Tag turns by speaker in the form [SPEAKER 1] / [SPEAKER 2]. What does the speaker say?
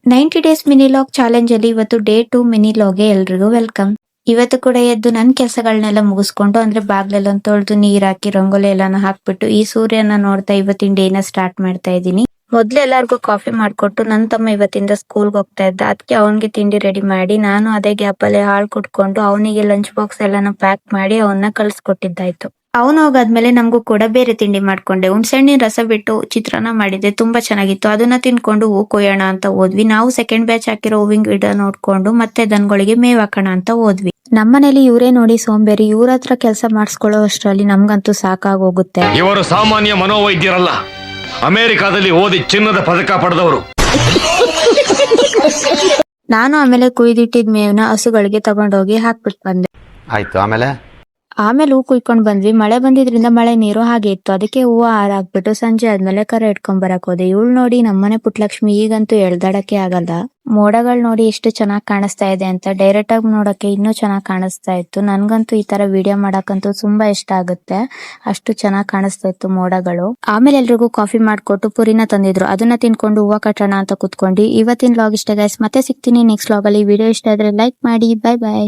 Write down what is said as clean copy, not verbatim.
[SPEAKER 1] 90 days mini log challenge ಅಲ್ಲಿ ಇವತ್ತು day 2 mini ಲಾಗ್ಗೆ ಎಲ್ರಿಗೂ ವೆಲ್ಕಮ್. ಇವತ್ತು ಕೂಡ ಎದ್ದು ನನ್ ಕೆಲಸಗಳನ್ನೆಲ್ಲ ಮುಗಿಸ್ಕೊಂಡು ಅಂದ್ರೆ ಬಾಗ್ಲೆಲ್ಲ ತೊಳೆದು ನೀರ್ ಹಾಕಿ ರಂಗೋಲಿ ಎಲ್ಲಾನು ಹಾಕ್ಬಿಟ್ಟು ಈ ಸೂರ್ಯನ ನೋಡ್ತಾ ಇವತ್ತಿನ ಡೇನ ಸ್ಟಾರ್ಟ್ ಮಾಡ್ತಾ ಇದ್ದೀನಿ. ಮೊದ್ಲು ಎಲ್ಲಾರ್ಗು ಕಾಫಿ ಮಾಡ್ಕೊಟ್ಟು ನನ್ ತಮ್ಮ ಇವತ್ತಿಂದ ಸ್ಕೂಲ್ಗೆ ಹೋಗ್ತಾ ಇದ್ದ. ಅದಕ್ಕೆ ಅವನ್ಗೆ ತಿಂಡಿ ರೆಡಿ ಮಾಡಿ ನಾನು ಅದೇ ಗ್ಯಾಪ್ ಅಲ್ಲಿ ಹಾಲ್ ಕುಟ್ಕೊಂಡು ಅವನಿಗೆ ಲಂಚ್ ಬಾಕ್ಸ್ ಎಲ್ಲಾನು ಪ್ಯಾಕ್ ಮಾಡಿ ಅವನ್ನ ಕಳ್ಸಿಕೊಟ್ಟಿದ್ದಾಯ್ತು. ಅವನು ಹೋಗಾದ್ಮೇಲೆ ನಮಗೂ ಕೂಡ ಬೇರೆ ತಿಂಡಿ ಮಾಡ್ಕೊಂಡೆ. ಹುಣ್ಸೆಹಣ್ಣಿನ ರಸ ಬಿಟ್ಟು ಚಿತ್ರಾನ್ನ ಮಾಡಿದ್ದೆ, ತುಂಬಾ ಚೆನ್ನಾಗಿತ್ತು. ಅದನ್ನ ತಿನ್ಕೊಂಡು ಹೂ ಕೊಯ್ಯೋಣ ಅಂತ ಹೋದ್ವಿ. ನಾವು ಸೆಕೆಂಡ್ ಬ್ಯಾಚ್ ಹಾಕಿರೋ ಹೂವಿನ ಗಿಡ ನೋಡ್ಕೊಂಡು ಮತ್ತೆ ದನಗಳಿಗೆ ಮೇವ್ ಹಾಕೋಣ ಅಂತ ಹೋದ್ವಿ. ನಮ್ಮನೇಲಿ ಇವರೇ ನೋಡಿ ಸೋಂಬೇರಿ, ಇವ್ರ ಹತ್ರ ಕೆಲಸ ಮಾಡಿಸ್ಕೊಳ್ಳೋ ಅಷ್ಟ್ರಲ್ಲಿ ನಮ್ಗಂತೂ ಸಾಕಾಗೋಗುತ್ತೆ.
[SPEAKER 2] ಇವರು ಸಾಮಾನ್ಯ ಮನೋವೈದ್ಯರಲ್ಲ, ಅಮೆರಿಕಾದಲ್ಲಿ ಓದಿ ಚಿನ್ನದ ಪದಕ ಪಡೆದವರು.
[SPEAKER 1] ನಾನು ಆಮೇಲೆ ಕುಯ್ದಿಟ್ಟಿದ್ ಮೇವ್ನ ಹಸುಗಳಿಗೆ ತಗೊಂಡೋಗಿ ಹಾಕ್ಬಿಟ್ಟು ಬಂದೆ.
[SPEAKER 3] ಆಯ್ತು. ಆಮೇಲೆ
[SPEAKER 1] ಹೂ ಕುಯ್ಕೊಂಡ್ ಬಂದ್ವಿ. ಮಳೆ ಬಂದಿದ್ರಿಂದ ಮಳೆ ನೀರು ಹಾಗೆ ಇತ್ತು. ಅದಕ್ಕೆ ಹೂವು ಹಾರಾಕ್ಬಿಟ್ಟು ಸಂಜೆ ಆದ್ಮೇಲೆ ಕರೆ ಇಟ್ಕೊಂಡ್ ಬರಕ್ ಹೋದೆ. ಇವಳು ನೋಡಿ ನಮ್ಮನೆ ಪುಟ್ಲಕ್ಷ್ಮಿ ಈಗಂತೂ ಎಳ್ದಾಡಕ್ಕೆ ಆಗಲ್ಲ. ಮೋಡಗಳು ನೋಡಿ ಎಷ್ಟು ಚೆನ್ನಾಗ್ ಕಾಣಿಸ್ತಾ ಇದೆ ಅಂತ ಡೈರೆಕ್ಟ್ ಆಗಿ ನೋಡಕ್ಕೆ ಇನ್ನೂ ಚೆನ್ನಾಗ್ ಕಾಣಿಸ್ತಾ ಇತ್ತು. ನನ್ಗಂತೂ ಈ ತರ ವಿಡಿಯೋ ಮಾಡಕ್ಕಂತೂ ತುಂಬಾ ಇಷ್ಟ ಆಗುತ್ತೆ, ಅಷ್ಟು ಚೆನ್ನಾಗ್ ಕಾಣಿಸ್ತಾ ಇತ್ತು ಮೋಡಗಳು. ಆಮೇಲೆ ಎಲ್ರಿಗೂ ಕಾಫಿ ಮಾಡ್ಕೊಟ್ಟು ಪುರಿನ ತಂದಿದ್ರು, ಅದನ್ನ ತಿನ್ಕೊಂಡು ಹೂವ ಕಟ್ಟೋಣ ಅಂತ ಕುತ್ಕೊಂಡು. ಇವತ್ತಿನ ಲಾಗ್ ಇಷ್ಟ ಗೈಸ್, ಮತ್ತೆ ಸಿಗ್ತೀನಿ ನೆಕ್ಸ್ಟ್ ಲಾಗ್ ಅಲ್ಲಿ. ವಿಡಿಯೋ ಇಷ್ಟ ಆದ್ರೆ ಲೈಕ್ ಮಾಡಿ. Bye bye.